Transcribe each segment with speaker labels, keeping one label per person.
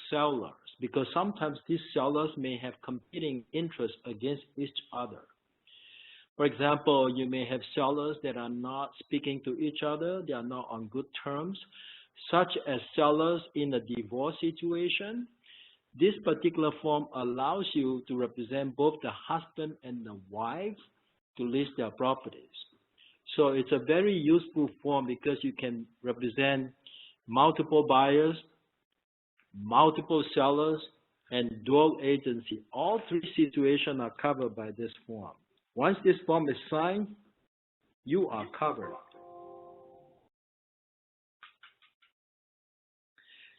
Speaker 1: sellers, because sometimes these sellers may have competing interests against each other. For example, you may have sellers that are not speaking to each other, they are not on good terms, such as sellers in a divorce situation. This particular form allows you to represent both the husband and the wife to list their properties. So it's a very useful form because you can represent multiple buyers, multiple sellers, and dual agency. All three situations are covered by this form. Once this form is signed, you are covered.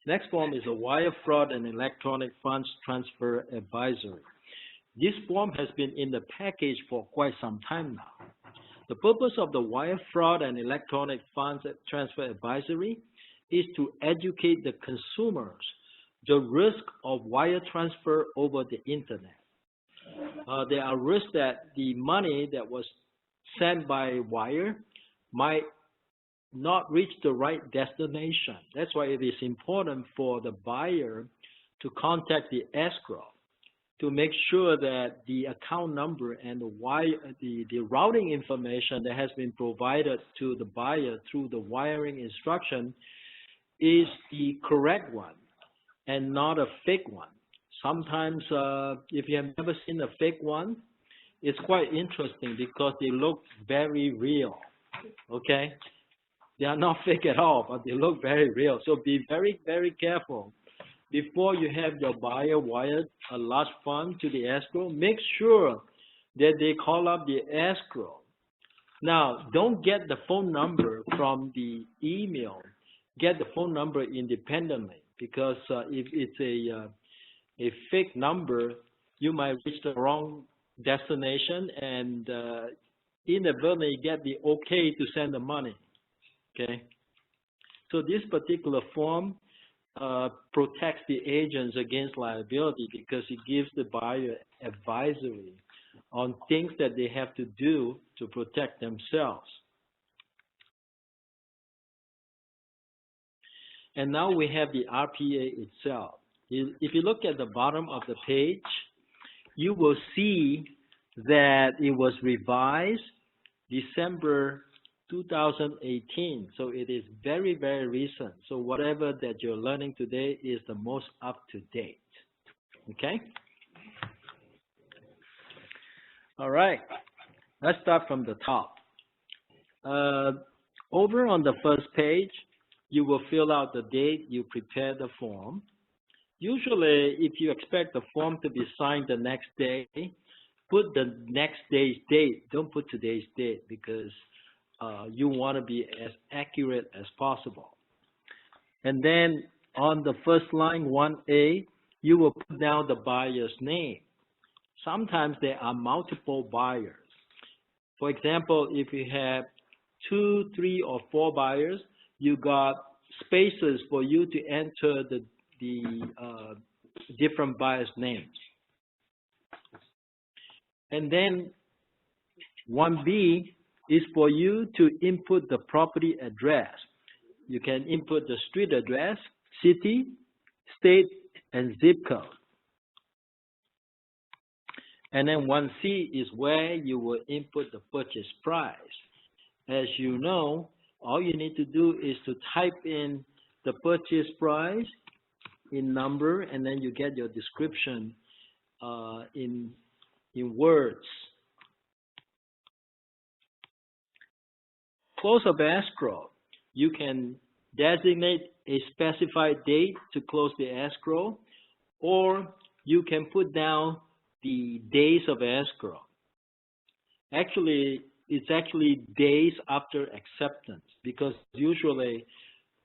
Speaker 1: Next form is a wire fraud and electronic funds transfer advisory. This form has been in the package for quite some time now. The purpose of the wire fraud and electronic funds transfer advisory is to educate the consumers the risk of wire transfer over the internet. There are risks that the money that was sent by wire might not reach the right destination. That's why it is important for the buyer to contact the escrow to make sure that the account number and the routing information that has been provided to the buyer through the wiring instruction is the correct one and not a fake one. Sometimes, if you have never seen a fake one, it's quite interesting because they look very real, okay? They are not fake at all, but they look very real. So be very, very careful. Before you have your buyer wire a large fund to the escrow, make sure that they call up the escrow. Now, don't get the phone number from the email. Get the phone number independently, because if it's a fake number, you might reach the wrong destination and inadvertently get the okay to send the money. Okay, so this particular form protects the agents against liability because it gives the buyer advisory on things that they have to do to protect themselves. And now we have the RPA itself. If you look at the bottom of the page, you will see that it was revised December 2018. So it is very, very recent. So whatever that you're learning today is the most up to date. Okay? All right. Let's start from the top. Over on the first page, you will fill out the date you prepare the form. Usually, if you expect the form to be signed the next day, put the next day's date. Don't put today's date because you want to be as accurate as possible. And then on the first line, 1A, you will put down the buyer's name. Sometimes there are multiple buyers. For example, if you have 2, 3, or 4 buyers, you got spaces for you to enter the different buyers' names. And then 1B is for you to input the property address. You can input the street address, city, state, and zip code. And then 1C is where you will input the purchase price. As you know, all you need to do is to type in the purchase price in number, and then you get your description in words. Close of escrow. You can designate a specified date to close the escrow, or you can put down the days of escrow. Actually, it's actually days after acceptance, because usually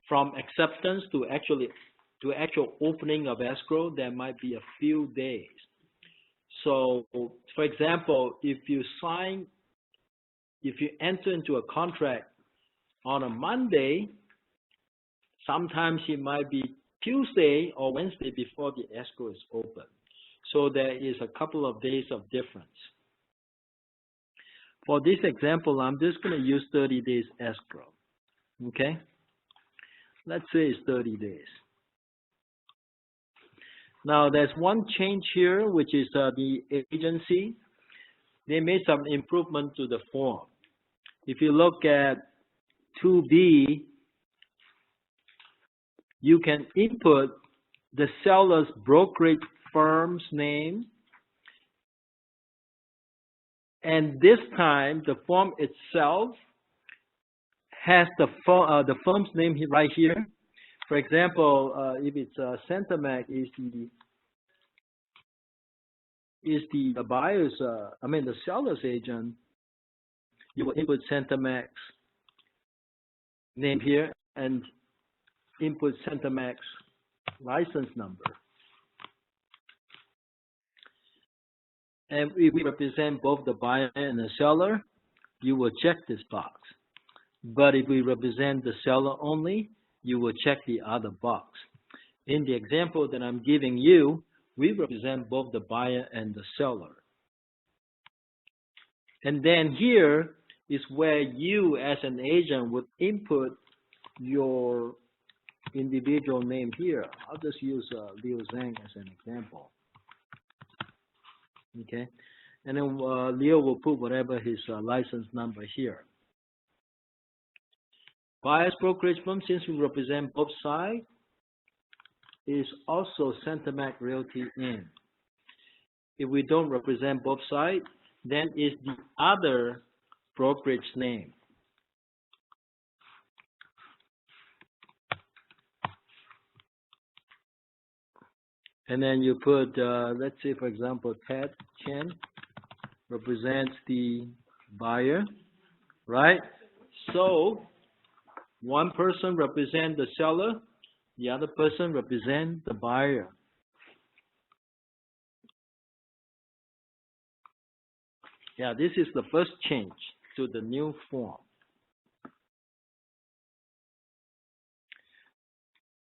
Speaker 1: from acceptance to actual opening of escrow, there might be a few days. So, for example, if you enter into a contract on a Monday, sometimes it might be Tuesday or Wednesday before the escrow is open. So there is a couple of days of difference. For this example, I'm just going to use 30 days escrow. Okay? Let's say it's 30 days. Now, there's one change here, which is the agency. They made some improvement to the form. If you look at 2B, you can input the seller's brokerage firm's name, and this time the form itself has the firm's name right here. For example, if it's Centermac is the buyer's, the seller's agent, you will input Centermac's name here and input Centermac's license number. And if we represent both the buyer and the seller, you will check this box. But if we represent the seller only, you will check the other box. In the example that I'm giving you, we represent both the buyer and the seller. And then here is where you as an agent would input your individual name here. I'll just use Liu Zhang as an example. Okay, and then Leo will put whatever his license number here. Buyer's brokerage firm, since we represent both sides, is also Centermac Realty Inc. If we don't represent both sides, then it's the other brokerage name. And then you put, let's say, for example, Ted Chen represents the buyer, right? So one person represents the seller, the other person represents the buyer. Yeah, this is the first change to the new form.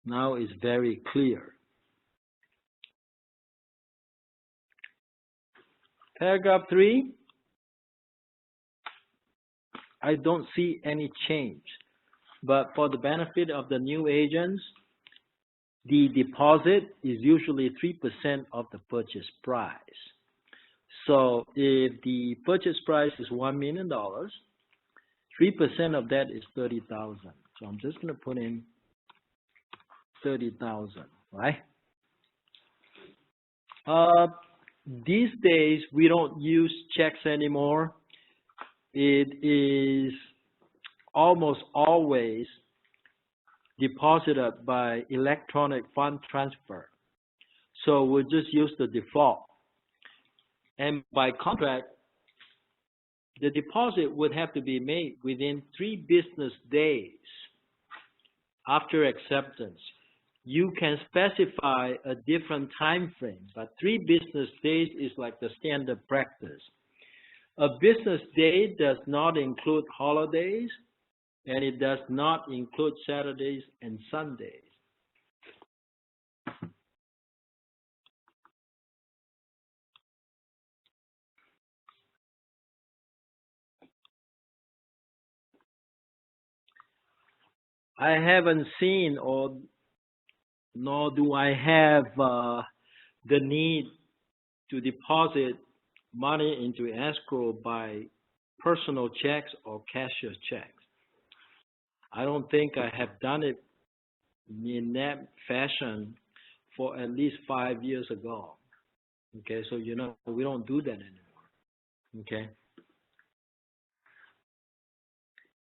Speaker 1: Now it's very clear. Paragraph 3, I don't see any change. But for the benefit of the new agents, the deposit is usually 3% of the purchase price. So if the purchase price is $1 million, 3% of that is $30,000. So I'm just going to put in $30,000, right? These days, we don't use checks anymore. It is almost always deposited by electronic fund transfer. So we'll just use the default. And by contract, the deposit would have to be made within 3 business days after acceptance. You can specify a different time frame, but 3 business days is like the standard practice. A business day does not include holidays, and it does not include Saturdays and Sundays. I haven't seen, or nor do I have the need to deposit money into escrow by personal checks or cashier's checks. I don't think I have done it in that fashion for at least 5 years ago. Okay, so we don't do that anymore. Okay.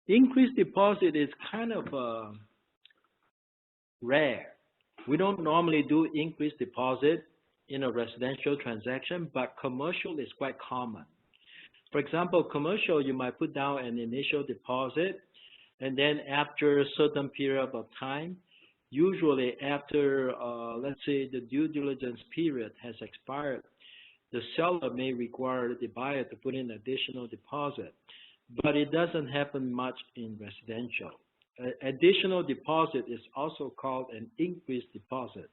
Speaker 1: Increased deposit is kind of rare. We don't normally do increased deposit in a residential transaction, but commercial is quite common. For example, commercial, you might put down an initial deposit, and then after a certain period of time, usually after, let's say, the due diligence period has expired, the seller may require the buyer to put in additional deposit. But it doesn't happen much in residential. Additional deposit is also called an increased deposit.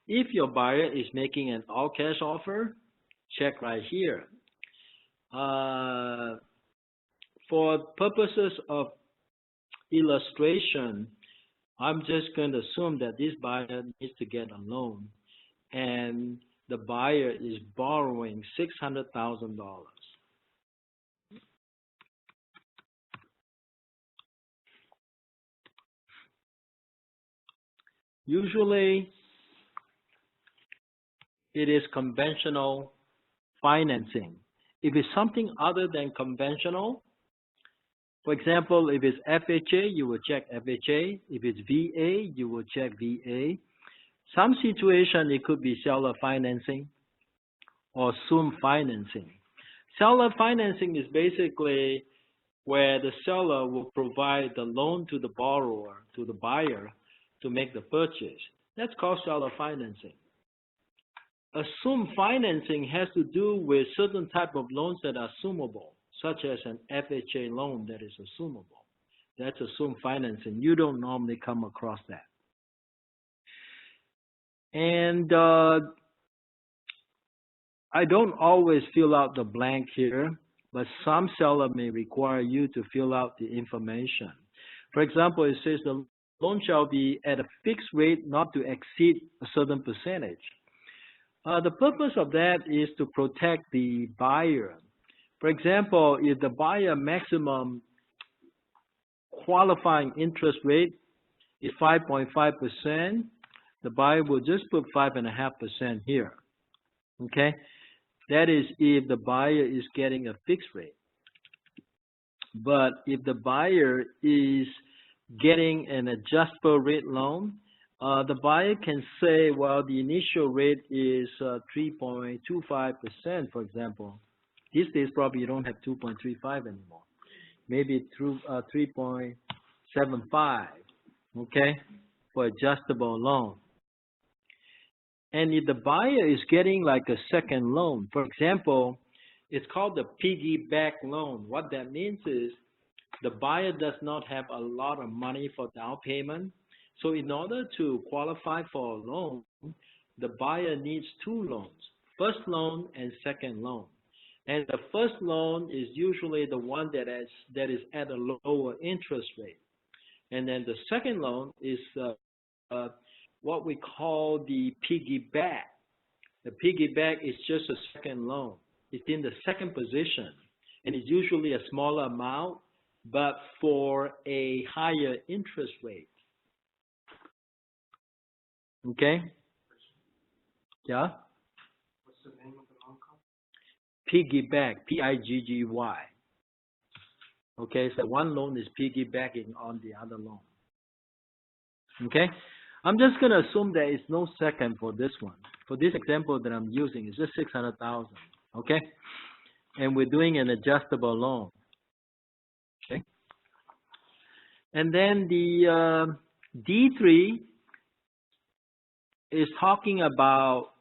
Speaker 1: If your buyer is making an all-cash offer, check right here. For purposes of illustration, I'm just going to assume that this buyer needs to get a loan, and the buyer is borrowing $600,000. Usually, it is conventional financing. If it's something other than conventional, for example, if it's FHA, you will check FHA. If it's VA, you will check VA. Some situation, it could be seller financing or assumed financing. Seller financing is basically where the seller will provide the loan to the borrower, to the buyer, to make the purchase. That's called seller financing. Assumed financing has to do with certain type of loans that are assumable, such as an FHA loan that is assumable. That's assumed financing. You don't normally come across that. And I don't always fill out the blank here, but some seller may require you to fill out the information. For example, it says the loan shall be at a fixed rate not to exceed a certain percentage. The purpose of that is to protect the buyer. For example, if the buyer maximum qualifying interest rate is 5.5%, the buyer will just put 5.5% here. Okay? That is if the buyer is getting a fixed rate. But if the buyer is getting an adjustable rate loan, the buyer can say, well, the initial rate is 3.25%, for example. These days, probably you don't have 2.35 anymore. Maybe through 3.75, okay, for adjustable loan. And if the buyer is getting like a second loan, for example, it's called the piggyback loan. What that means is the buyer does not have a lot of money for down payment. So in order to qualify for a loan, the buyer needs two loans, first loan and second loan. And the first loan is usually the one that is at a lower interest rate. And then the second loan is what we call the piggyback. The piggyback is just a second loan. It's in the second position, and it's usually a smaller amount, but for a higher interest rate. Okay? Yeah?
Speaker 2: What's the name of the loan called?
Speaker 1: Piggyback, P-I-G-G-Y. Okay, so one loan is piggybacking on the other loan. Okay? I'm just going to assume there is no second for this one. For this example that I'm using, it's just 600,000. Okay? And we're doing an adjustable loan. Okay? And then the D3 is talking about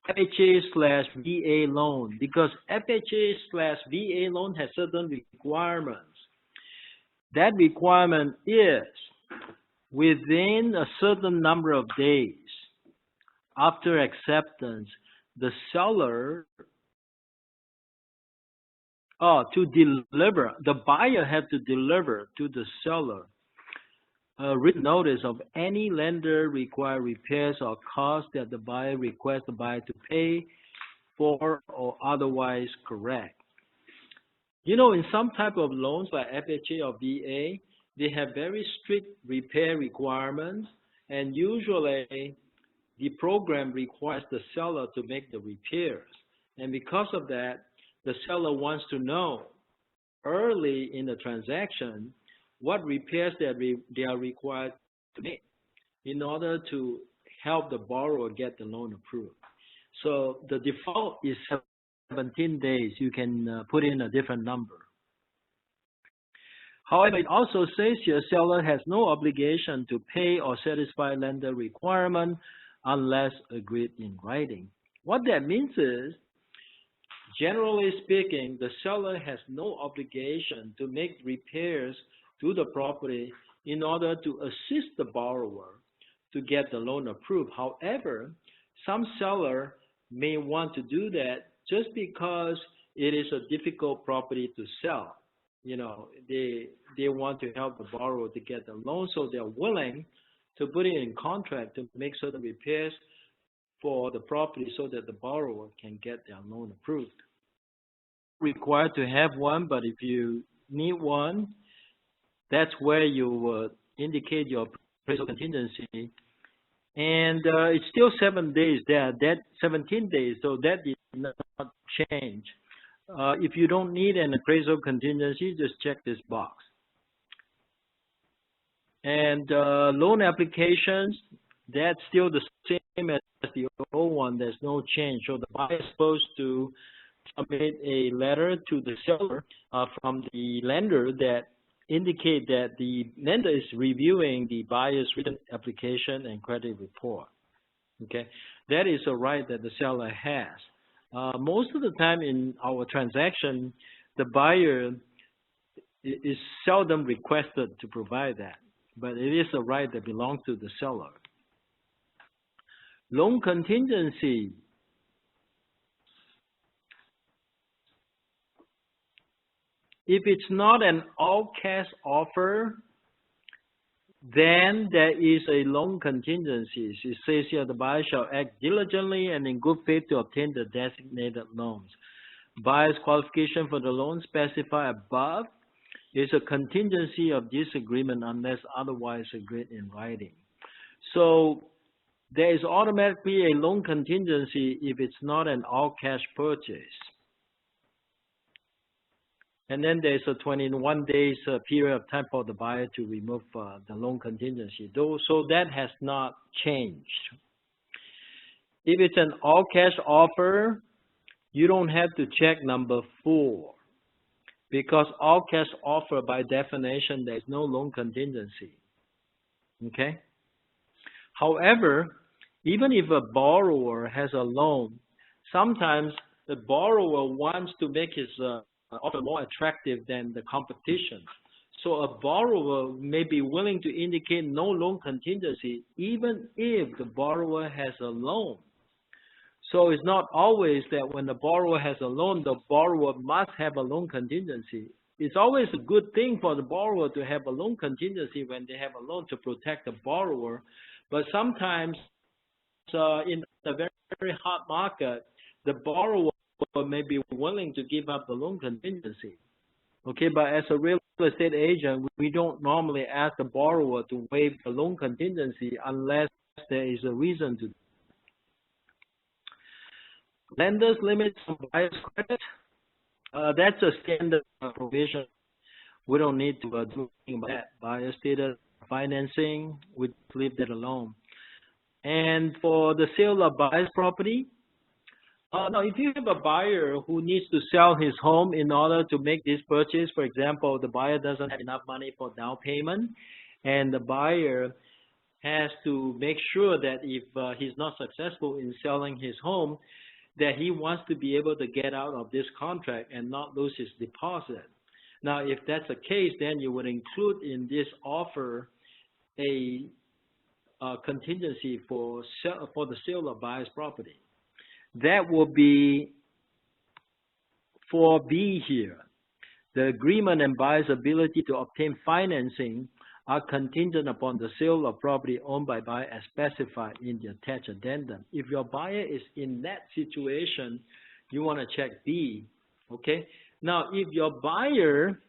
Speaker 1: FHA/VA loan, because FHA/VA loan has certain requirements. That requirement is within a certain number of days after acceptance, the seller the buyer has to deliver to the seller a written notice of any lender required repairs or costs that the buyer requests the buyer to pay for or otherwise correct. You know, in some type of loans like FHA or VA, they have very strict repair requirements, and usually the program requires the seller to make the repairs. And because of that, the seller wants to know early in the transaction what repairs they are required to make in order to help the borrower get the loan approved. So the default is 17 days. You can put in a different number. However, it also says here seller has no obligation to pay or satisfy lender requirement unless agreed in writing. What that means is, generally speaking, the seller has no obligation to make repairs to the property in order to assist the borrower to get the loan approved. However, some seller may want to do that just because it is a difficult property to sell. you know, they want to help the borrower to get the loan, so they're willing to put it in contract to make certain repairs for the property so that the borrower can get their loan approved. Required to have one, but if you need one, that's where you would indicate your appraisal contingency. And it's still 7 days there, that 17 days, so that did not change. If you don't need an appraisal contingency, just check this box. And loan applications, that's still the same as the old one. There's no change. So the buyer is supposed to submit a letter to the seller from the lender that indicate that the lender is reviewing the buyer's written application and credit report. Okay, that is a right that the seller has. Most of the time in our transaction, the buyer is seldom requested to provide that, but it is a right that belongs to the seller. Loan contingency. If it's not an all-cash offer, then there is a loan contingency. It says here the buyer shall act diligently and in good faith to obtain the designated loans. Buyer's qualification for the loan specified above is a contingency of disagreement unless otherwise agreed in writing. So there is automatically a loan contingency if it's not an all-cash purchase. And then there's a 21 days period of time for the buyer to remove the loan contingency. So that has not changed. If it's an all-cash offer, you don't have to check number 4, because all-cash offer, by definition, there's no loan contingency. Okay? However, even if a borrower has a loan, sometimes the borrower wants to make his offer more attractive than the competition. So a borrower may be willing to indicate no loan contingency even if the borrower has a loan. So it's not always that when the borrower has a loan, the borrower must have a loan contingency. It's always a good thing for the borrower to have a loan contingency when they have a loan to protect the borrower. But sometimes in a very, very hot market, the borrower may be willing to give up the loan contingency. Okay, but as a real estate agent, we don't normally ask the borrower to waive the loan contingency unless there is a reason to. Lenders limit on buyer's credit. That's a standard provision. We don't need to do anything about that. Buyer stated financing, we leave that alone. And for the sale of buyer's property, now, if you have a buyer who needs to sell his home in order to make this purchase, for example, the buyer doesn't have enough money for down payment, and the buyer has to make sure that if he's not successful in selling his home, that he wants to be able to get out of this contract and not lose his deposit. Now, if that's the case, then you would include in this offer a contingency for the sale of buyer's property. That will be 4B here. The agreement and buyer's ability to obtain financing are contingent upon the sale of property owned by buyer as specified in the attached addendum. If your buyer is in that situation, you want to check B, okay? Now, if your buyer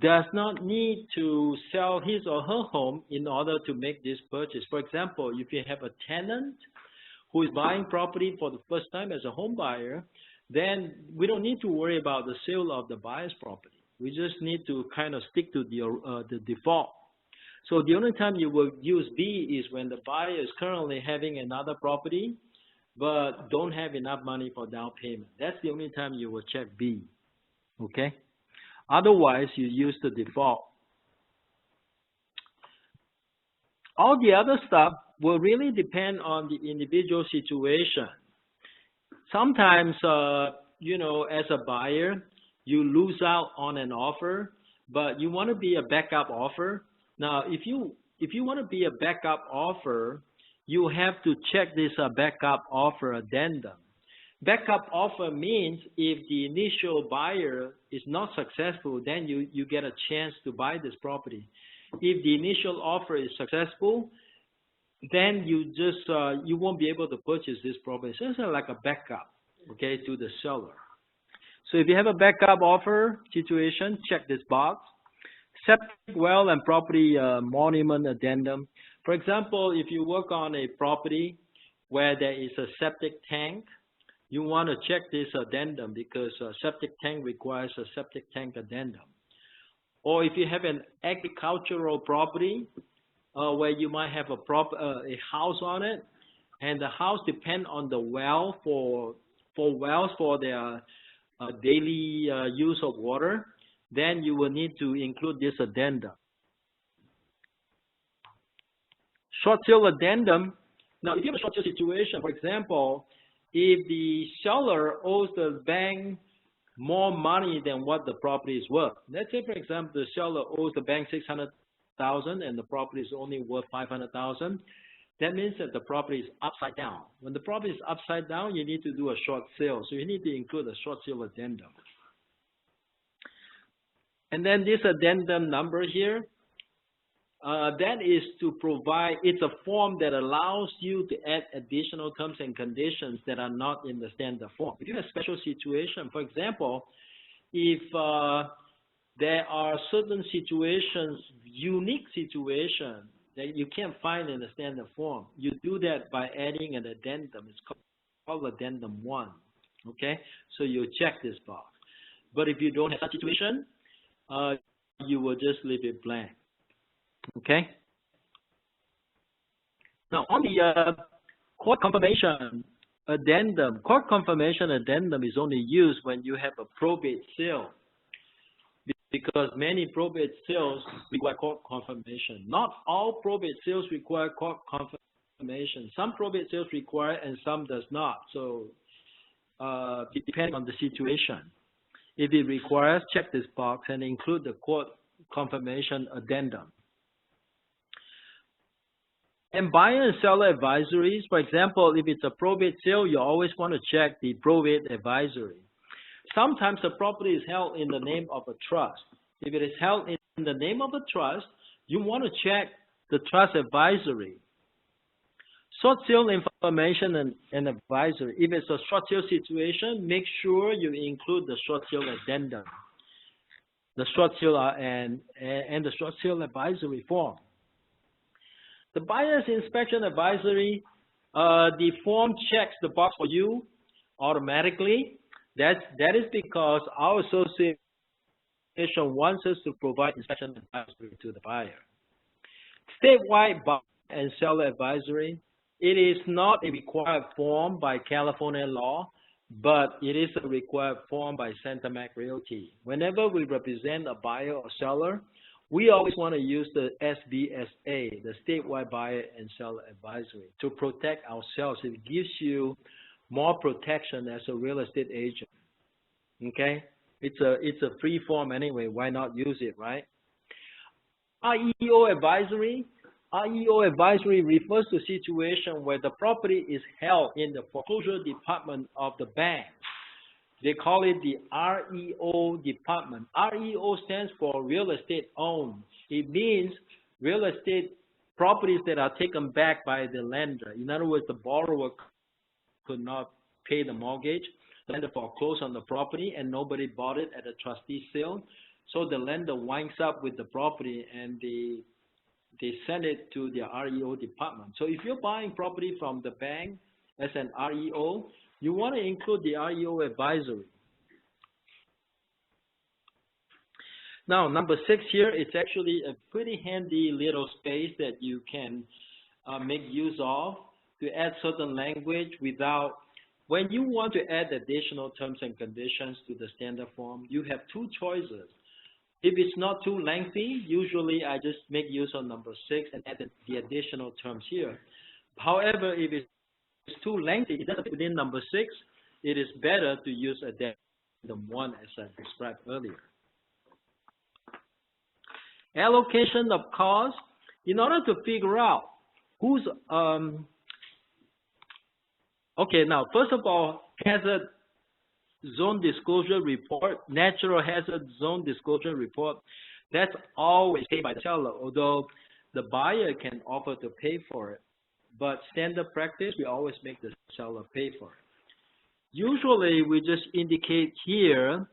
Speaker 1: does not need to sell his or her home in order to make this purchase, for example, if you have a tenant who is buying property for the first time as a home buyer, then we don't need to worry about the sale of the buyer's property. We just need to kind of stick to the default. So the only time you will use B is when the buyer is currently having another property, but don't have enough money for down payment. That's the only time you will check B, okay? Otherwise, you use the default. All the other stuff will really depend on the individual situation. Sometimes, you know, as a buyer, you lose out on an offer, but you want to be a backup offer. Now, if you want to be a backup offer, you have to check this backup offer addendum. Backup offer means if the initial buyer is not successful, then you get a chance to buy this property. If the initial offer is successful, then you won't be able to purchase this property. So it's like a backup, okay, to the seller. So if you have a backup offer situation, check this box. Septic well and property monument addendum. For example, if you work on a property where there is a septic tank, you want to check this addendum because a septic tank requires a septic tank addendum. Or if you have an agricultural property where you might have a house on it, and the house depends on the well for wells for their daily use of water, then you will need to include this addendum. Short sale addendum. Now, if you have a short sale situation, for example, if the seller owes the bank more money than what the property is worth. Let's say, for example, the seller owes the bank $600,000 and the property is only worth $500,000. That means that the property is upside down. When the property is upside down, you need to do a short sale. So you need to include a short sale addendum. And then this addendum number here, that is to provide, it's a form that allows you to add additional terms and conditions that are not in the standard form. If you have a special situation, for example, if there are certain situations, unique situations that you can't find in the standard form, you do that by adding an addendum. It's called addendum 1, okay? So you check this box. But if you don't have that situation, you will just leave it blank. Okay. Now on the court confirmation addendum, court confirmation addendum is only used when you have a probate sale, because many probate sales require court confirmation. Not all probate sales require court confirmation. Some probate sales require and some does not. So depending on the situation. If it requires, check this box and include the court confirmation addendum. And buyer and seller advisories, for example, if it's a probate sale, you always want to check the probate advisory. Sometimes the property is held in the name of a trust. If it is held in the name of a trust, you want to check the trust advisory. Short sale information and advisory. If it's a short sale situation, make sure you include the short sale addendum, the short sale and the short sale advisory form. The buyer's inspection advisory, the form checks the box for you automatically. That is because our association wants us to provide inspection advisory to the buyer. Statewide buyer and seller advisory. It is not a required form by California law, but it is a required form by Centermac Realty. Whenever we represent a buyer or seller, we always want to use the SBSA, the Statewide Buyer and Seller Advisory, to protect ourselves. It gives you more protection as a real estate agent. Okay? It's a free form anyway. Why not use it, right? REO advisory. REO advisory refers to a situation where the property is held in the foreclosure department of the bank. They call it the REO department. REO stands for real estate owned. It means real estate properties that are taken back by the lender. In other words, the borrower could not pay the mortgage. The lender foreclosed on the property and nobody bought it at a trustee sale. So the lender winds up with the property and they send it to the REO department. So if you're buying property from the bank as an REO, you want to include the REO advisory. Now, number 6 here, it's actually a pretty handy little space that you can make use of to add certain language without, when you want to add additional terms and conditions to the standard form, you have 2 choices. If it's not too lengthy, usually I just make use of number 6 and add the additional terms here. However, if it's too lengthy, it doesn't fit within number 6, it is better to use addendum 1 as I described earlier. Allocation of cost. In order to figure out who's, okay, now, first of all, hazard zone disclosure report, natural hazard zone disclosure report, that's always paid by the seller, although the buyer can offer to pay for it. But standard practice, we always make the seller pay for it. Usually, we just indicate here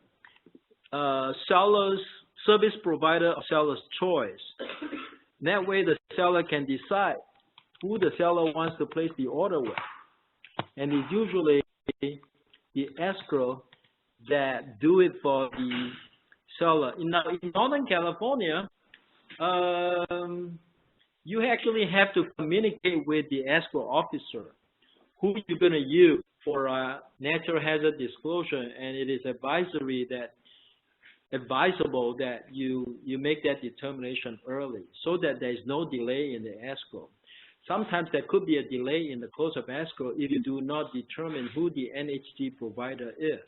Speaker 1: seller's service provider of seller's choice. That way, the seller can decide who the seller wants to place the order with. And it's usually the escrow that do it for the seller. Now, in Northern California, you actually have to communicate with the escrow officer who you're going to use for a natural hazard disclosure, and it is advisable that you make that determination early so that there is no delay in the escrow. Sometimes there could be a delay in the close of escrow if you do not determine who the NHD provider is,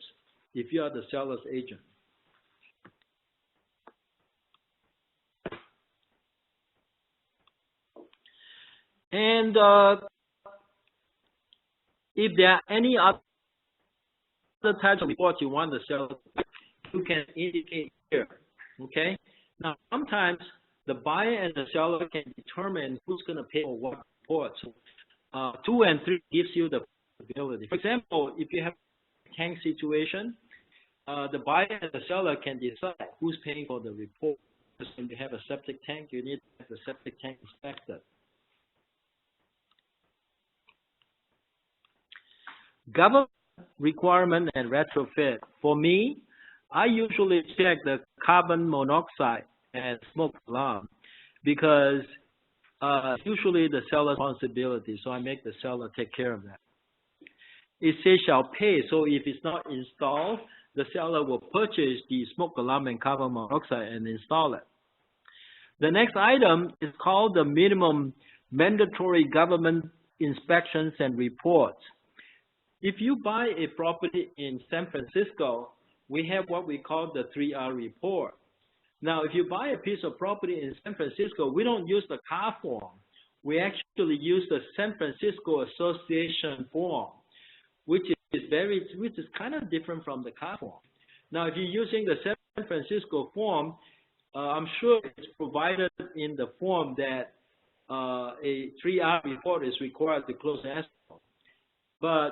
Speaker 1: if you are the seller's agent. And if there are any other types of reports you want the seller to do, you can indicate here, okay? Now, sometimes the buyer and the seller can determine who's going to pay for what report. So, 2 and 3 gives you the ability. For example, if you have a tank situation, the buyer and the seller can decide who's paying for the report. When you have a septic tank, you need to have the septic tank inspected. Government requirement and retrofit. For me, I usually check the carbon monoxide and smoke alarm because usually the seller's responsibility, so I make the seller take care of that. It says shall pay, so if it's not installed, the seller will purchase the smoke alarm and carbon monoxide and install it. The next item is called the minimum mandatory government inspections and reports. If you buy a property in San Francisco, we have what we call the 3R report. Now, if you buy a piece of property in San Francisco, we don't use the CAR form. We actually use the San Francisco Association form, which is kind of different from the CAR form. Now, if you're using the San Francisco form, I'm sure it's provided in the form that a 3R report is required to close the escrow. But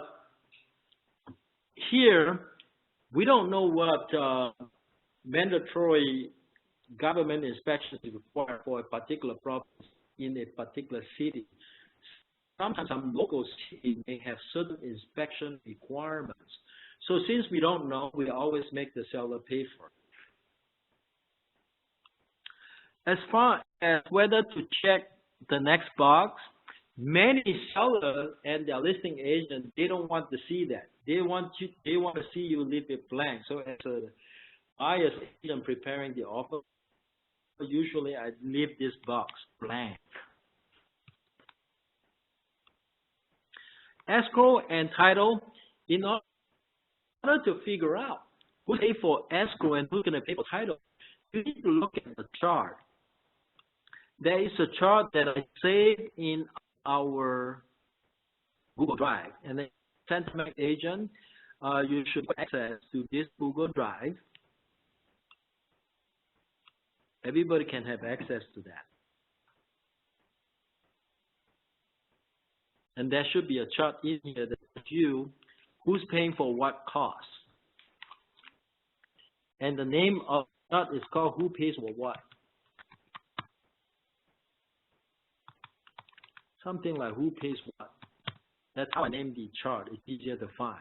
Speaker 1: here, we don't know what mandatory government inspections is required for a particular property in a particular city. Sometimes some local cities may have certain inspection requirements. So since we don't know, we always make the seller pay for it. As far as whether to check the next box, many sellers and their listing agents, they don't want to see that. They want to see you leave it blank. So as a buyer's agent preparing the offer, usually I leave this box blank. Escrow and title. In order to figure out who pays for escrow and who's going to pay for title, you need to look at the chart. There is a chart that I saved in our Google Drive, and the Centermac agent, you should have access to this Google Drive. Everybody can have access to that. And there should be a chart in here that tells you who's paying for what cost. And the name of the chart is called Who Pays for What. Something like Who Pays What. That's how I named the chart. It's easier to find.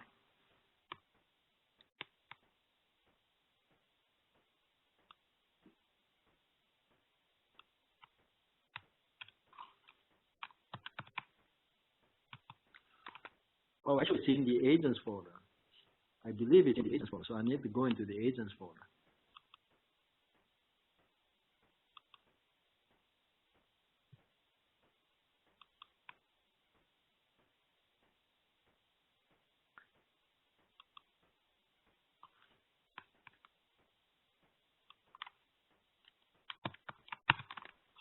Speaker 1: Oh, actually, it's in the agents folder. I believe it's in the agents folder, so I need to go into the agents folder.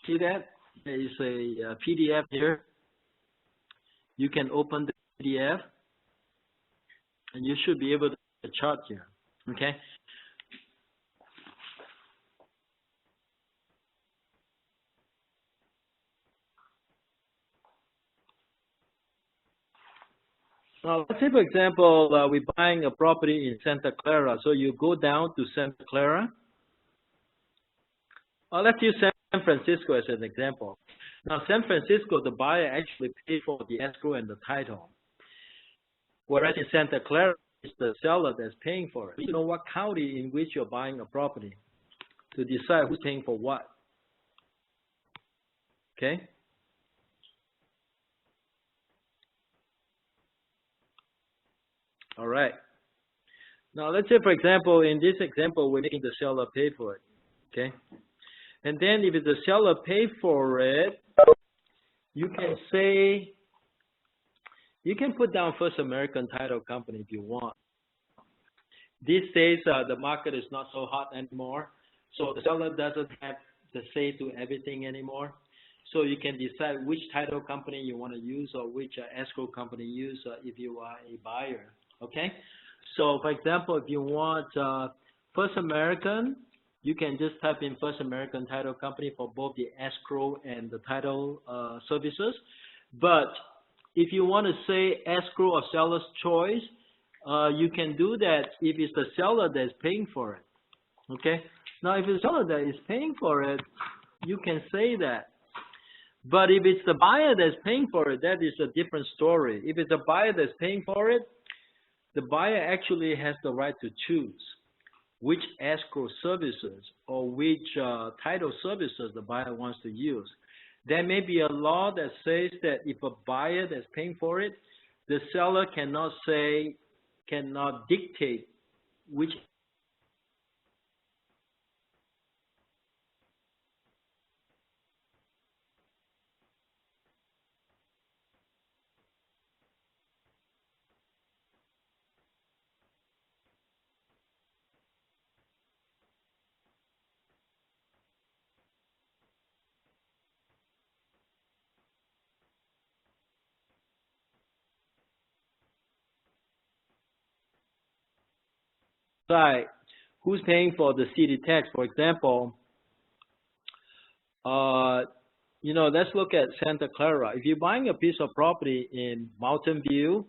Speaker 1: See that? There is a PDF here. You can open the PDF And you should be able to see the chart here. Okay. Now, let's say, for example, we're buying a property in Santa Clara. So you go down to Santa Clara. Let's use San Francisco as an example. Now, San Francisco, the buyer actually paid for the escrow and the title. Whereas in Santa Clara, it's the seller that's paying for it. You know what county in which you're buying a property to decide who's paying for what. Okay? All right. Now, let's say, for example, in this example, we're making the seller pay for it. Okay? And then if the seller pay for it, you can say, you can put down First American Title Company if you want. These days, the market is not so hot anymore, so the seller doesn't have the say to everything anymore. So you can decide which title company you want to use or which escrow company you use if you are a buyer. Okay? So, for example, if you want First American, you can just type in First American Title Company for both the escrow and the title services. But if you want to say escrow or seller's choice, you can do that if it's the seller that's paying for it. Okay? Now, if it's the seller that is paying for it, you can say that. But if it's the buyer that's paying for it, that is a different story. If it's the buyer that's paying for it, the buyer actually has the right to choose which escrow services or which title services the buyer wants to use. There may be a law that says that if a buyer that's paying for it, the seller cannot dictate which side who's paying for the city tax. For example, let's look at Santa Clara. If you're buying a piece of property in Mountain View,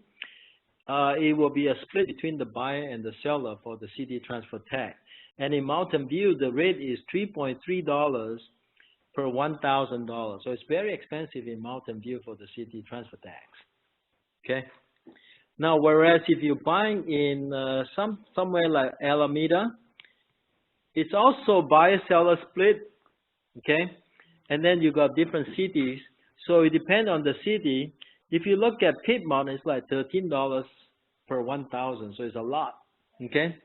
Speaker 1: it will be a split between the buyer and the seller for the city transfer tax. And in Mountain View, the rate is $3.3 per $1,000. So it's very expensive in Mountain View for the city transfer tax. Okay. Now, whereas if you're buying in somewhere like Alameda, it's also buyer-seller split. Okay. And then you got different cities. So it depends on the city. If you look at Piedmont, it's like $13 per 1,000. So it's a lot. Okay.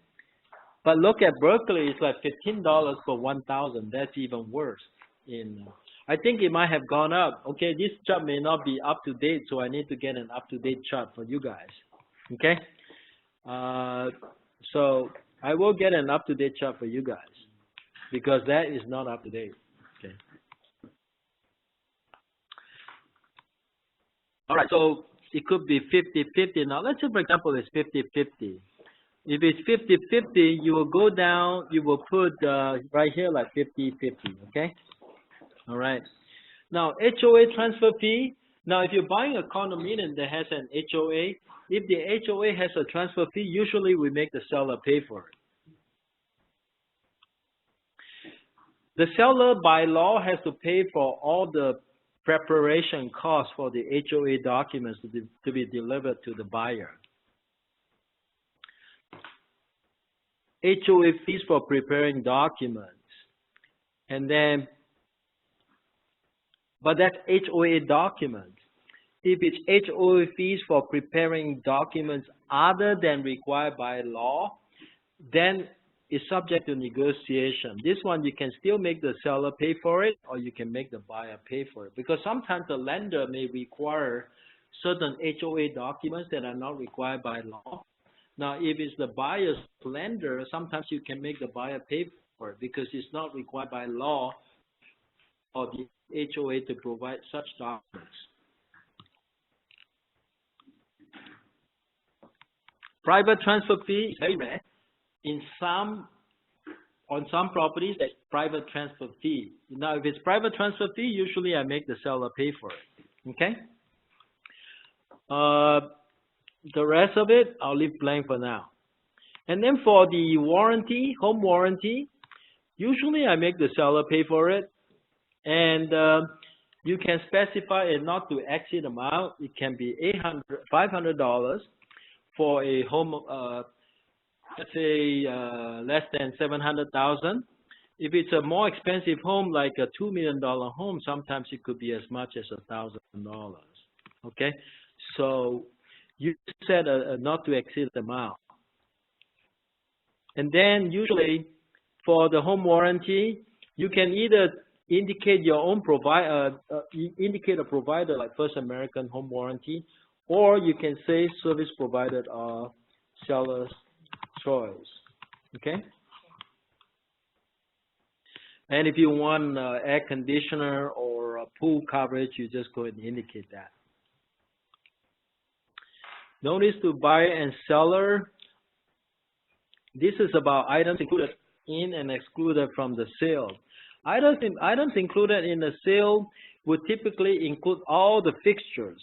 Speaker 1: But look at Berkeley, it's like $15 per 1,000. That's even worse. I think it might have gone up. Okay, this chart may not be up to date, so I need to get an up-to-date chart for you guys. Okay. So I will get an up-to-date chart for you guys because that is not up to date. Okay. All right, so it could be 50-50. Now, let's say, for example, it's 50-50. If it's 50-50, you will go down, you will put right here like 50-50, okay? All right. Now, HOA transfer fee. Now, if you're buying a condominium that has an HOA, if the HOA has a transfer fee, usually we make the seller pay for it. The seller, by law, has to pay for all the preparation costs for the HOA documents to be delivered to the buyer. HOA fees for preparing documents. And then, but that's HOA documents. If it's HOA fees for preparing documents other than required by law, then it's subject to negotiation. This one, you can still make the seller pay for it, or you can make the buyer pay for it. Because sometimes the lender may require certain HOA documents that are not required by law. Now, if it's the buyer's lender, sometimes you can make the buyer pay for it because it's not required by law or the HOA to provide such documents. Private transfer fee is very rare. On some properties, there's private transfer fee. Now, if it's private transfer fee, usually I make the seller pay for it. Okay? The rest of it, I'll leave blank for now. And then for the warranty, home warranty, usually I make the seller pay for it. And you can specify it not to exceed amount. It can be $500 for a home, let's say less than $700,000. If it's a more expensive home, like a $2 million home, sometimes it could be as much as $1,000. Okay, so you set a not to exceed amount. And then usually for the home warranty, you can either indicate your own provider, indicate a provider like First American Home Warranty, or you can say service provided or seller's choice. Okay. And if you want air conditioner or a pool coverage, you just go ahead and indicate that. Notice to buyer and seller. This is about items included in and excluded from the sale. Items included in the sale would typically include all the fixtures.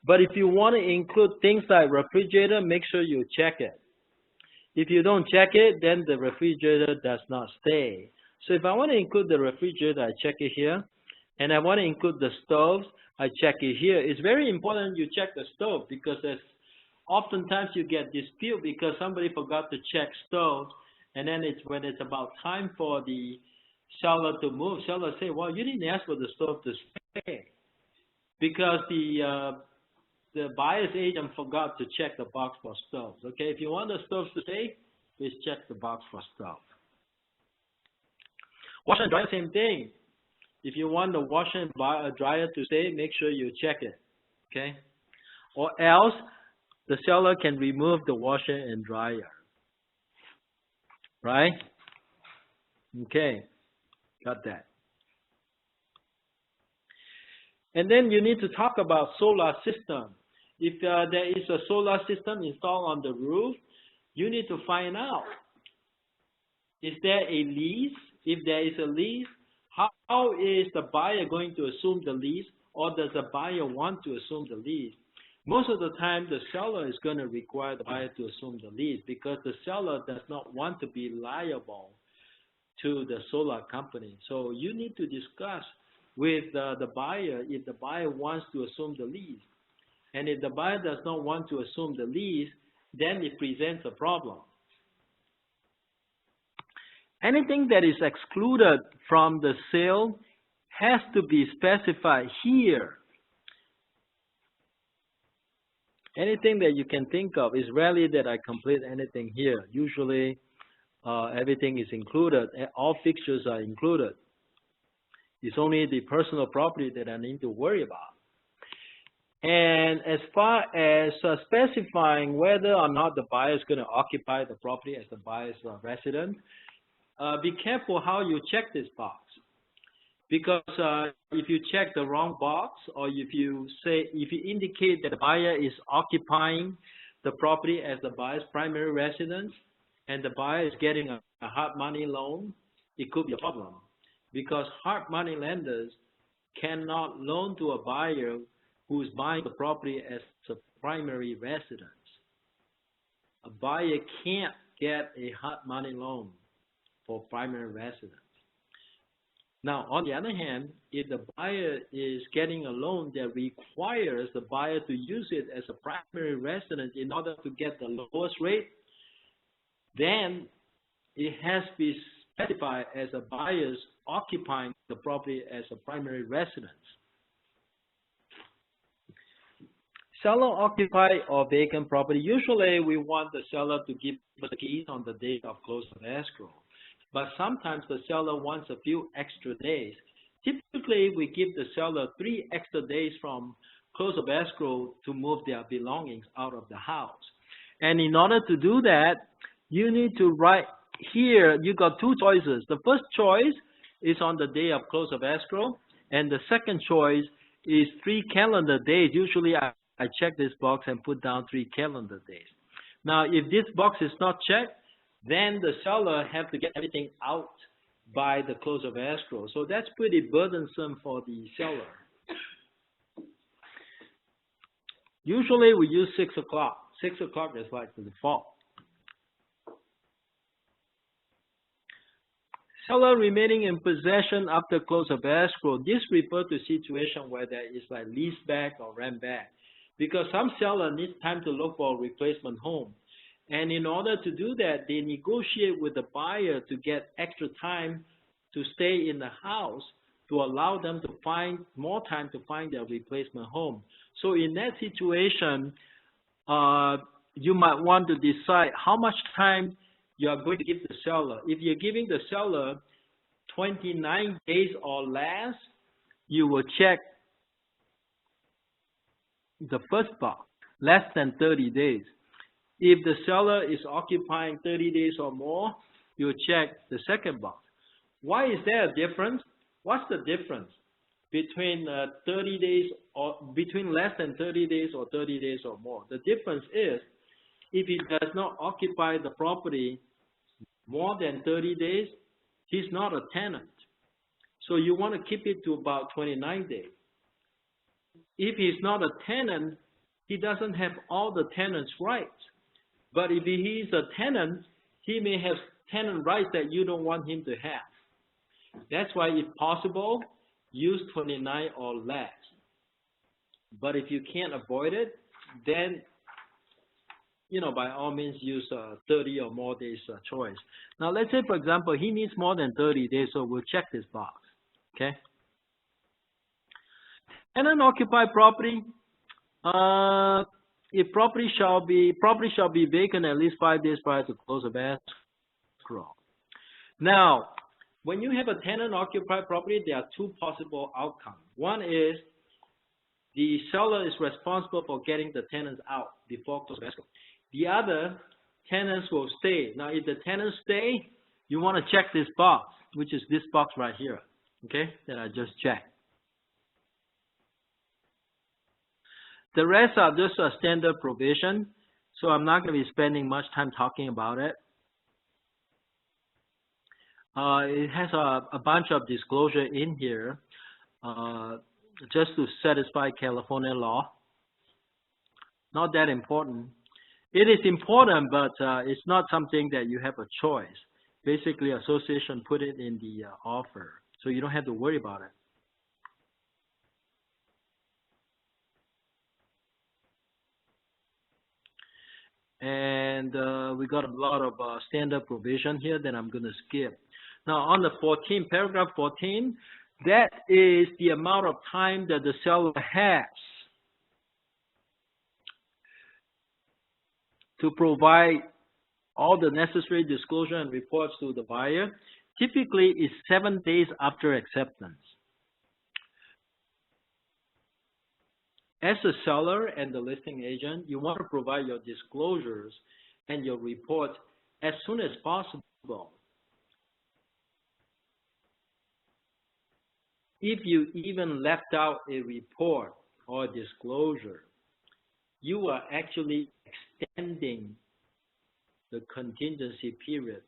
Speaker 1: But if you want to include things like refrigerator, make sure you check it. If you don't check it, then the refrigerator does not stay. So if I want to include the refrigerator, I check it here. And I want to include the stoves, I check it here. It's very important you check the stove because there's oftentimes you get dispute because somebody forgot to check stoves. And then when it's about time for the seller to move, seller say, well, you didn't ask for the stove to stay because the buyer's agent forgot to check the box for stoves. Okay, if you want the stoves to stay, please check the box for stove. Washer and dryer, same thing. If you want the washer and dryer to stay, make sure you check it. Okay, or else the seller can remove the washer and dryer. Right? Okay, got that. And then you need to talk about solar system. If there is a solar system installed on the roof, you need to find out, is there a lease? If there is a lease, how is the buyer going to assume the lease, or does the buyer want to assume the lease? Most of the time, the seller is going to require the buyer to assume the lease because the seller does not want to be liable to the solar company. So you need to discuss with the buyer if the buyer wants to assume the lease. And if the buyer does not want to assume the lease, then it presents a problem. Anything that is excluded from the sale has to be specified here. Anything that you can think of. Is rarely that I complete anything here. Usually everything is included. All fixtures are included. It's only the personal property that I need to worry about. And as far as specifying whether or not the buyer is going to occupy the property as the buyer's residence, be careful how you check this box. Because if you check the wrong box, or if you indicate that the buyer is occupying the property as the buyer's primary residence, and the buyer is getting a hard money loan, it could be a problem. Because hard money lenders cannot loan to a buyer who is buying the property as a primary residence. A buyer can't get a hard money loan for primary residence. Now, on the other hand, if the buyer is getting a loan that requires the buyer to use it as a primary residence in order to get the lowest rate, then it has to be specified as a buyer's occupying the property as a primary residence. Seller occupied or vacant property. Usually, we want the seller to give us the keys on the date of close of escrow. But sometimes the seller wants a few extra days. Typically, we give the seller 3 extra days from close of escrow to move their belongings out of the house. And in order to do that, you need to write here, you got 2 choices. The first choice is on the day of close of escrow, and the second choice is 3 calendar days. Usually, I check this box and put down 3 calendar days. Now, if this box is not checked, then the seller have to get everything out by the close of escrow. So that's pretty burdensome for the seller. Usually we use 6 o'clock. 6 o'clock is like the default. Seller remaining in possession after close of escrow. This refers to situation where there is like lease back or rent back. Because some seller needs time to look for a replacement home. And in order to do that, they negotiate with the buyer to get extra time to stay in the house to allow them to find more time to find their replacement home. So in that situation, you might want to decide how much time you are going to give the seller. If you're giving the seller 29 days or less, you will check the first box, less than 30 days. If the seller is occupying 30 days or more, you check the second box. Why is there a difference? What's the difference between 30 days or between less than 30 days or 30 days or more? The difference is if he does not occupy the property more than 30 days, he's not a tenant. So you want to keep it to about 29 days. If he's not a tenant, he doesn't have all the tenant's rights. But if he's a tenant, he may have tenant rights that you don't want him to have. That's why, if possible, use 29 or less. But if you can't avoid it, then, by all means, use 30 or more days choice. Now, let's say, for example, he needs more than 30 days, so we'll check this box. Okay? Tenant occupied property. If property shall be vacant at least 5 days prior to close of escrow. Now, when you have a tenant occupied property, there are two possible outcomes. One is the seller is responsible for getting the tenants out before close of escrow. The other, tenants will stay. Now, if the tenants stay, you want to check this box, which is this box right here, okay, that I just checked. The rest are just a standard provision, so I'm not going to be spending much time talking about it. It has a bunch of disclosure in here just to satisfy California law. Not that important. It is important, but it's not something that you have a choice. Basically, association put it in the offer, so you don't have to worry about it. And we got a lot of standard provision here that I'm going to skip. Now, on the 14, paragraph 14, that is the amount of time that the seller has to provide all the necessary disclosure and reports to the buyer. Typically, it's 7 days after acceptance. As a seller and the listing agent, you want to provide your disclosures and your reports as soon as possible. If you even left out a report or disclosure, you are actually extending the contingency period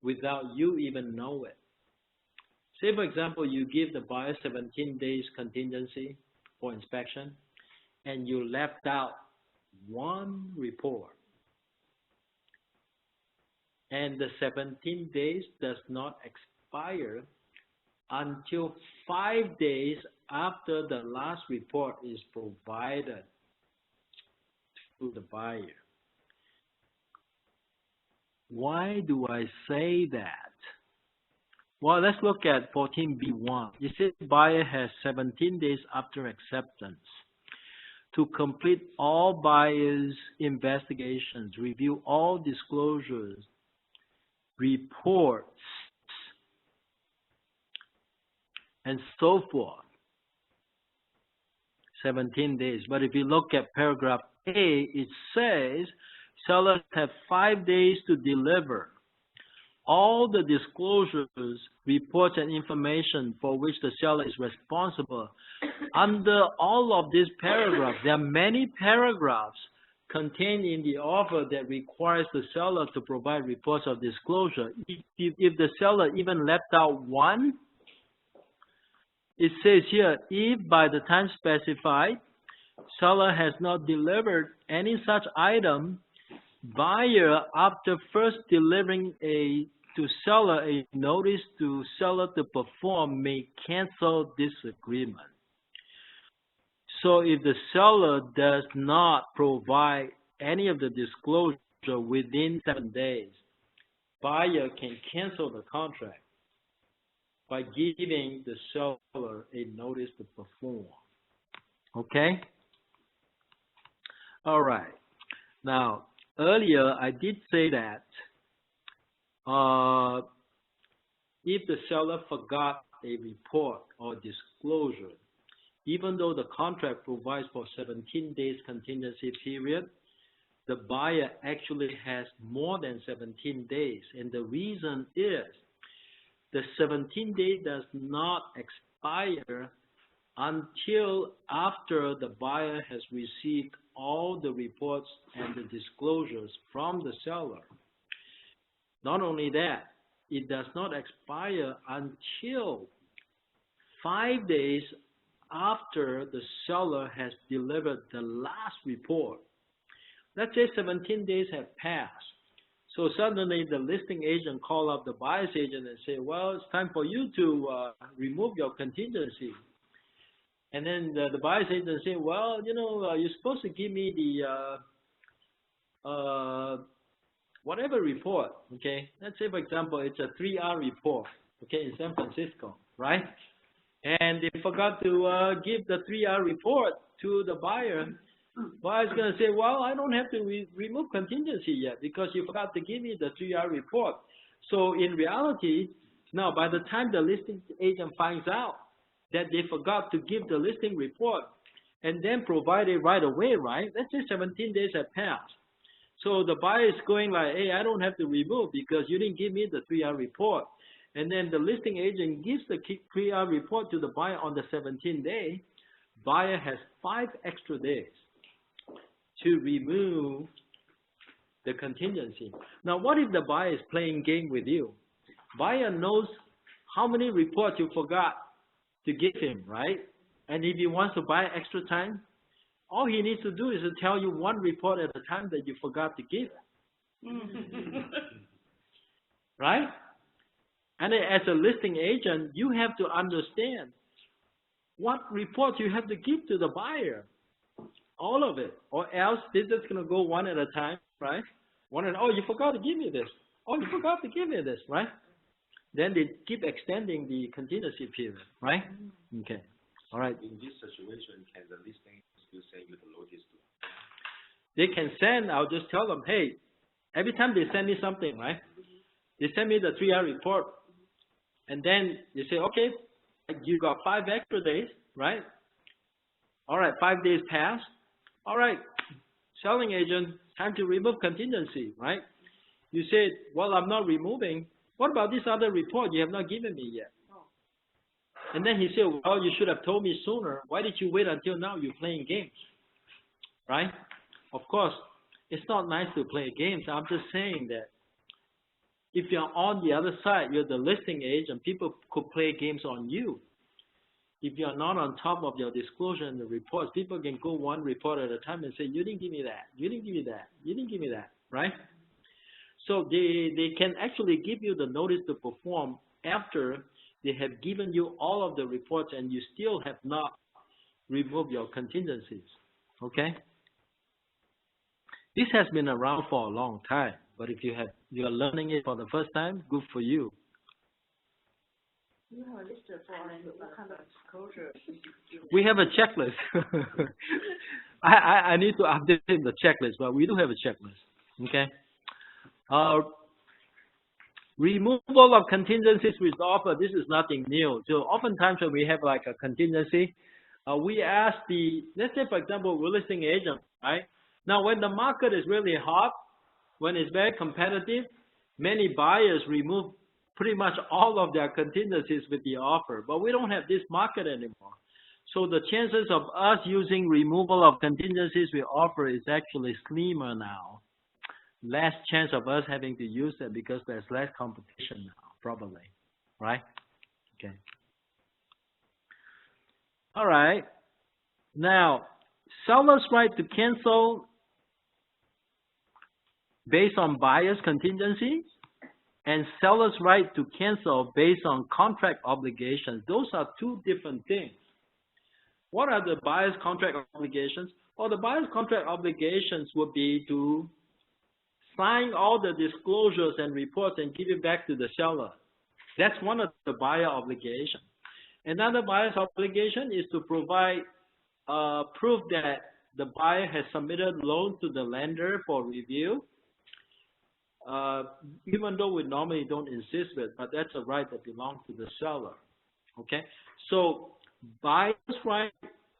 Speaker 1: without you even know it. Say, for example, you give the buyer 17 days contingency for inspection, and you left out one report, and the 17 days does not expire until 5 days after the last report is provided to the buyer. Why do I say that? Well, let's look at 14B1. It says buyer has 17 days after acceptance to complete all buyer's investigations, review all disclosures, reports, and so forth. 17 days. But if you look at paragraph A, it says sellers have 5 days to deliver all the disclosures, reports, and information for which the seller is responsible. Under all of these paragraphs, there are many paragraphs contained in the offer that requires the seller to provide reports of disclosure. If the seller even left out one, it says here, if by the time specified, seller has not delivered any such item, buyer, after first delivering to seller a notice to seller to perform, may cancel this agreement. So if the seller does not provide any of the disclosure within 7 days, buyer can cancel the contract by giving the seller a notice to perform. Okay? All right. Now, earlier I did say that if the seller forgot a report or disclosure, even though the contract provides for 17 days contingency period, the buyer actually has more than 17 days. And the reason is the 17 days does not expire until after the buyer has received all the reports and the disclosures from the seller. Not only that, it does not expire until 5 days after the seller has delivered the last report. Let's say 17 days have passed. So suddenly the listing agent call up the buyer's agent and say, well, it's time for you to remove your contingency. And then the buyer's agent say, well, you know, you're supposed to give me the whatever report, okay? Let's say, for example, it's a 3R report, okay, in San Francisco, right? And they forgot to give the 3R report to the buyer. Buyer's going to say, well, I don't have to remove contingency yet because you forgot to give me the 3R report. So in reality, now by the time the listing agent finds out that they forgot to give the listing report and then provide it right away, right? Let's say 17 days have passed. So the buyer is going like, hey, I don't have to remove because you didn't give me the 3R report. And then the listing agent gives the 3R report to the buyer on the 17th day. Buyer has 5 extra days to remove the contingency. Now, what if the buyer is playing game with you? Buyer knows how many reports you forgot to give him, right? And if he wants to buy extra time, all he needs to do is to tell you 1 report at a time that you forgot to give. Right? And as a listing agent, you have to understand what reports you have to give to the buyer. All of it. Or else they're just going to go one at a time, right? Oh, you forgot to give me this. Oh, you forgot to give me this, right? Then they keep extending the contingency period, right? Okay. All right.
Speaker 3: In this situation, can the listing still send you the notice?
Speaker 1: They can send, I'll just tell them, hey, every time they send me something, right? They send me the 3R report. And then they say, okay, you got 5 extra days, right? All right, 5 days pass. All right, selling agent, time to remove contingency, right? You said, well, I'm not removing. What about this other report you have not given me yet? And then he said, well, you should have told me sooner. Why did you wait until now? You're playing games, right? Of course, it's not nice to play games. I'm just saying that if you're on the other side, you're the listing agent, people could play games on you. If you're not on top of your disclosure and the reports, people can go 1 report at a time and say, you didn't give me that, you didn't give me that, you didn't give me that, right? So they can actually give you the notice to perform after they have given you all of the reports and you still have not removed your contingencies, okay? This has been around for a long time, but if you are learning it for the first time, good for you.
Speaker 4: You have a list for what kind of disclosure?
Speaker 1: We have a checklist. I need to update the checklist, but we do have a checklist. Okay. Removal of contingencies with offer. This is nothing new. So oftentimes when we have like a contingency, we ask let's say for example, we're listing agent, right? Now when the market is really hot, when it's very competitive, many buyers remove pretty much all of their contingencies with the offer, but we don't have this market anymore. So the chances of us using removal of contingencies we offer is actually slimmer now. Less chance of us having to use it because there's less competition now, probably, right? Okay. All right. Now, seller's right to cancel based on buyer's contingency and seller's right to cancel based on contract obligations. Those are two different things. What are the buyer's contract obligations? Well, the buyer's contract obligations would be to sign all the disclosures and reports and give it back to the seller. That's one of the buyer obligations. Another buyer's obligation is to provide proof that the buyer has submitted loan to the lender for review. Even though we normally don't insist with, but that's a right that belongs to the seller. Okay, so buyer's right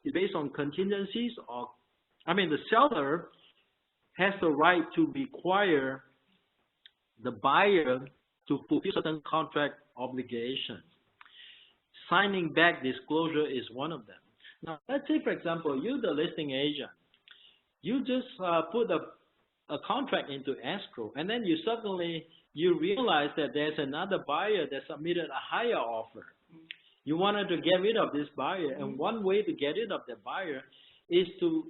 Speaker 1: is based on contingencies, or the seller has the right to require the buyer to fulfill certain contract obligations. Signing back disclosure is one of them. Now, let's say, for example, you're the listing agent. You just put a contract into escrow, and then you suddenly realize that there's another buyer that submitted a higher offer. You wanted to get rid of this buyer, and one way to get rid of the buyer is to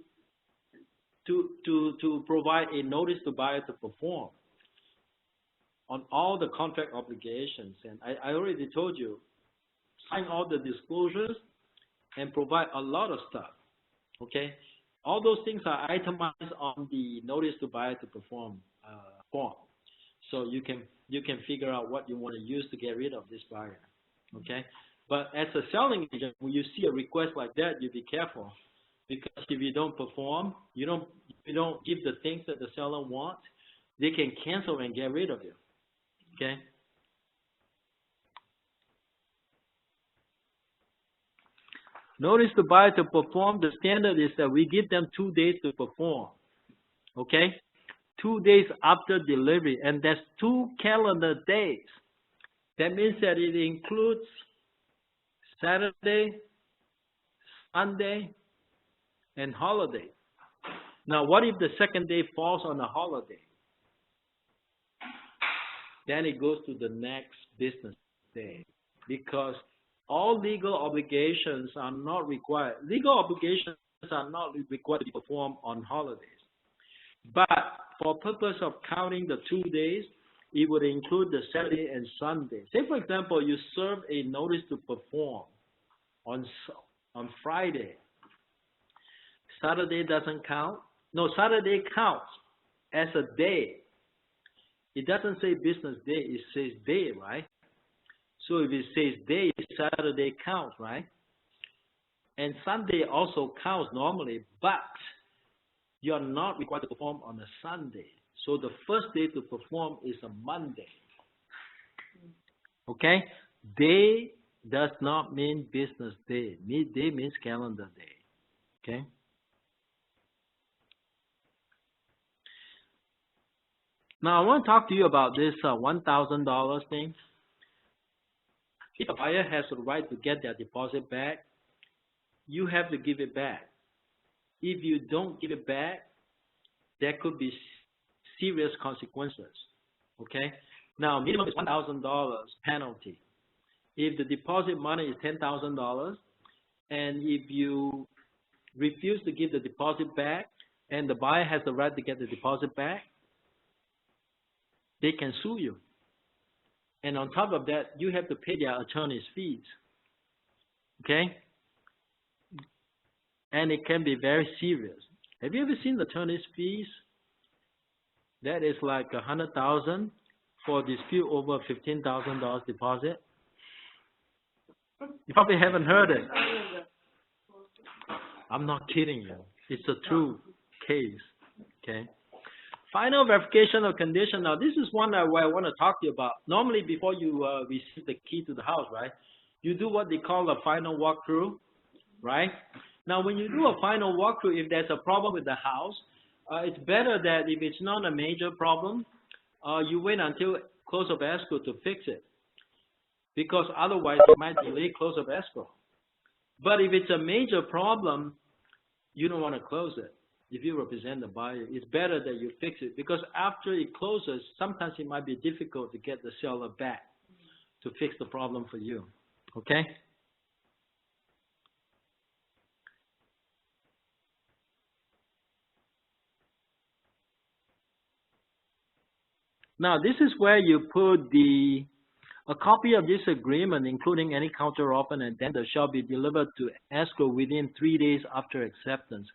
Speaker 1: provide a notice to buyer to perform on all the contract obligations. And I already told you, sign all the disclosures and provide a lot of stuff. Okay, all those things are itemized on the notice to buyer to perform form. So you can figure out what you want to use to get rid of this buyer. Okay, but as a selling agent, when you see a request like that, you be careful. Because if you don't perform, you don't give the things that the seller wants, they can cancel and get rid of you. Okay? Notice the buyer to perform, the standard is that we give them 2 days to perform. Okay? 2 days after delivery, and that's 2 calendar days. That means that it includes Saturday, Sunday, and holiday. Now, what if the second day falls on a holiday? Then it goes to the next business day, because all legal obligations are not required. Legal obligations are not required to be performed on holidays. But for purpose of counting the 2 days, it would include the Saturday and Sunday. Say, for example, you serve a notice to perform on Friday. Saturday doesn't count. No, Saturday counts as a day. It doesn't say business day, it says day, right? So if it says day, Saturday counts, right? And Sunday also counts normally, but you're not required to perform on a Sunday. So the first day to perform is a Monday. Okay? Day does not mean business day. Day means calendar day. Okay? Now, I want to talk to you about this $1,000 thing. If a buyer has the right to get their deposit back, you have to give it back. If you don't give it back, there could be serious consequences. Okay? Now, minimum is $1,000 penalty. If the deposit money is $10,000, and if you refuse to give the deposit back, and the buyer has the right to get the deposit back, they can sue you. And on top of that, you have to pay their attorney's fees. Okay? And it can be very serious. Have you ever seen the attorney's fees? That is like $100,000 for dispute over $15,000 deposit. You probably haven't heard it. I'm not kidding you. It's a true case. Okay? Final verification of condition. Now, this is one where I want to talk to you about. Normally, before you receive the key to the house, right, you do what they call a final walkthrough, right? Now, when you do a final walkthrough, if there's a problem with the house, it's better that if it's not a major problem, you wait until close of escrow to fix it, because otherwise it might delay close of escrow. But if it's a major problem, you don't want to close it. If you represent the buyer, it's better that you fix it because after it closes, sometimes it might be difficult to get the seller back to fix the problem for you. Okay? Now, this is where you put a copy of this agreement, including any counteroffer and addendum, shall be delivered to escrow within 3 days after acceptance.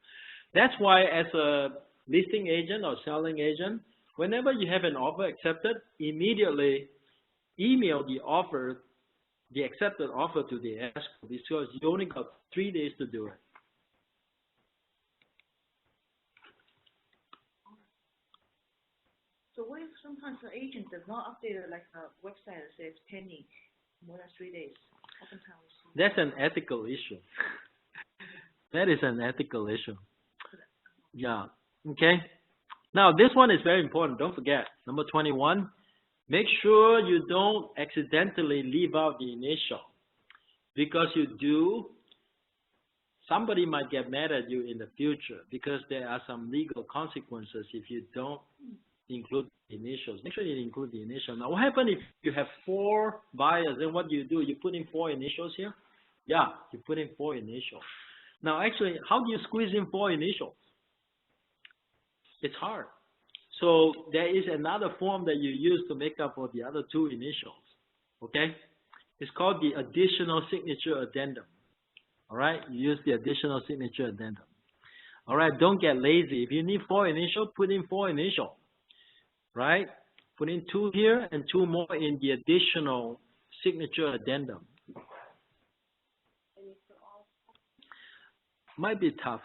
Speaker 1: That's why as a listing agent or selling agent, whenever you have an offer accepted, immediately email the accepted offer to the escrow because you only got 3 days to do it.
Speaker 4: So what if sometimes the agent does not update it, like a website that says pending more than 3 days? Oftentimes we see.
Speaker 1: That's an ethical issue. That is an ethical issue. Yeah. Okay. Now this one is very important. Don't forget. Number 21. Make sure you don't accidentally leave out the initial. Because you do, somebody might get mad at you in the future because there are some legal consequences if you don't include the initials. Make sure you include the initial. Now, what happens if you have 4 buyers? Then what do? You put in 4 initials here? Yeah, you put in 4 initials. Now, actually, how do you squeeze in 4 initials? It's hard. So there is another form that you use to make up for the other 2 initials. Okay? It's called the additional signature addendum. All right? You use the additional signature addendum. All right? Don't get lazy. If you need 4 initials, put in 4 initials. Right? Put in 2 here and 2 more in the additional signature addendum. Might be tough.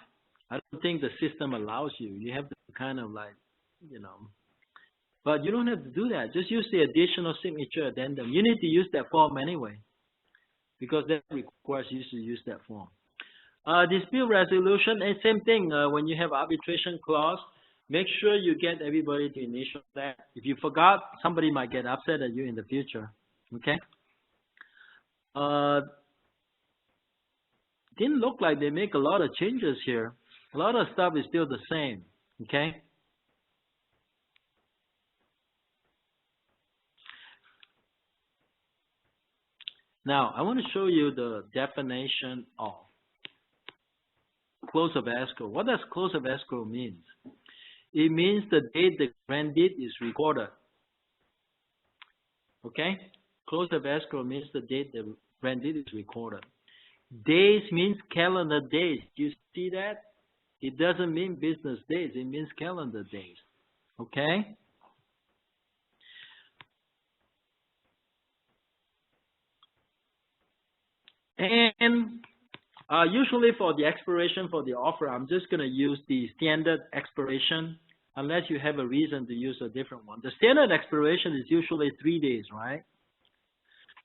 Speaker 1: I don't think the system allows you. You have to kind of like, but you don't have to do that. Just use the additional signature addendum. You need to use that form anyway because that requires you to use that form. Dispute resolution, and same thing. When you have arbitration clause, make sure you get everybody to initial that. If you forgot, somebody might get upset at you in the future. Okay? Didn't look like they make a lot of changes here. A lot of stuff is still the same. Okay? Now, I want to show you the definition of close of escrow. What does close of escrow mean? It means the date the grant deed is recorded. Okay? Close of escrow means the date the grant deed is recorded. Days means calendar days. You see that? It doesn't mean business days. It means calendar days. Okay? And usually for the expiration for the offer, I'm just going to use the standard expiration unless you have a reason to use a different one. The standard expiration is usually 3 days, right?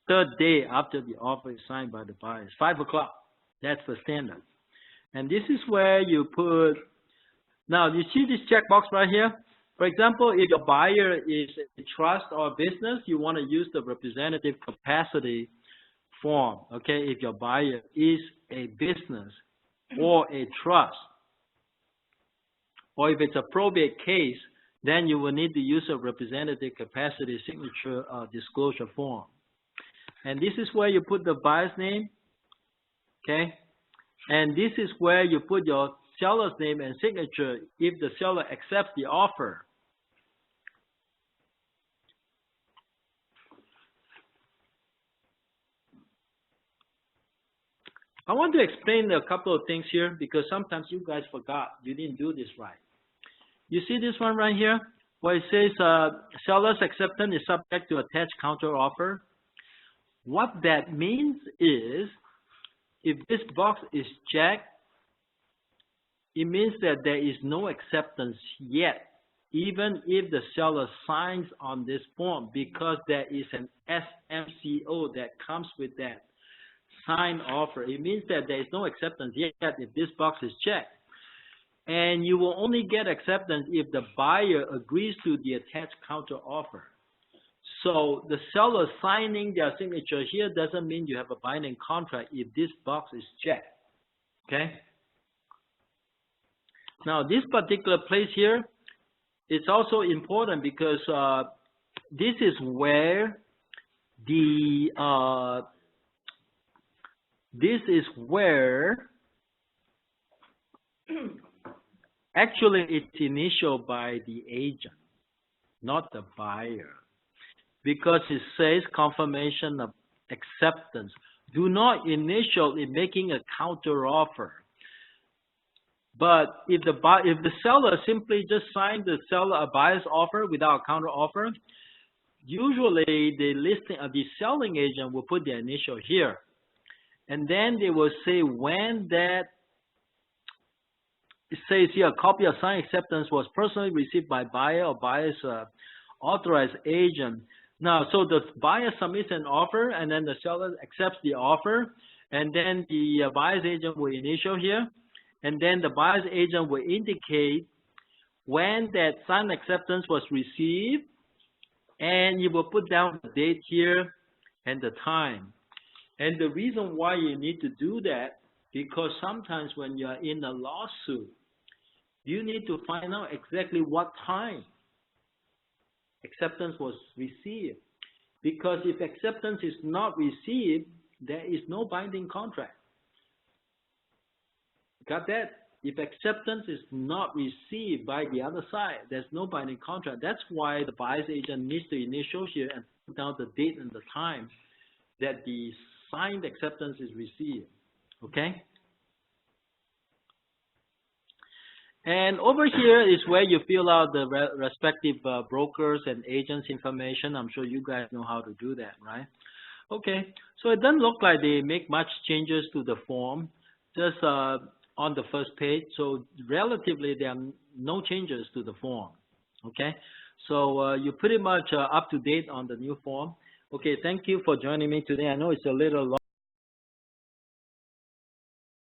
Speaker 1: 3rd day after the offer is signed by the buyers, 5 o'clock. That's the standard. And this is where you put, now you see this checkbox right here? For example, if your buyer is a trust or a business, you want to use the representative capacity form, okay? If your buyer is a business or a trust, or if it's a probate case, then you will need to use a representative capacity signature disclosure form. And this is where you put the buyer's name, okay? And this is where you put your seller's name and signature if the seller accepts the offer. I want to explain a couple of things here because sometimes you guys forgot. You didn't do this right. You see this one right here where it says seller's acceptance is subject to attached counter offer. What that means is if this box is checked, it means that there is no acceptance yet, even if the seller signs on this form, because there is an SMCO that comes with that signed offer. It means that there is no acceptance yet if this box is checked. And you will only get acceptance if the buyer agrees to the attached counter offer. So the seller signing their signature here doesn't mean you have a binding contract if this box is checked. Okay? Now this particular place here, it's also important because this is where actually it's initialed by the agent, not the buyer, because it says confirmation of acceptance. Do not initial in making a counter offer. But if the seller simply just signed the buyer's offer without a counter offer, usually the selling agent will put the initial here, and then they will say when that it says here a copy of signed acceptance was personally received by buyer or buyer's authorized agent. Now, so the buyer submits an offer, and then the seller accepts the offer, and then the buyer's agent will initial here, and then the buyer's agent will indicate when that signed acceptance was received, and you will put down the date here and the time. And the reason why you need to do that, because sometimes when you're in a lawsuit, you need to find out exactly what time acceptance was received. Because if acceptance is not received, there is no binding contract. Got that? If acceptance is not received by the other side, there's no binding contract. That's why the buyer's agent needs to initial here and put down the date and the time that the signed acceptance is received. Okay? And over here is where you fill out the respective brokers and agents information. I'm sure you guys know how to do that, right? Okay, so it doesn't look like they make much changes to the form, just on the first page. So relatively, there are no changes to the form. Okay, so you're pretty much up to date on the new form. Okay, thank you for joining me today. I know it's a little long.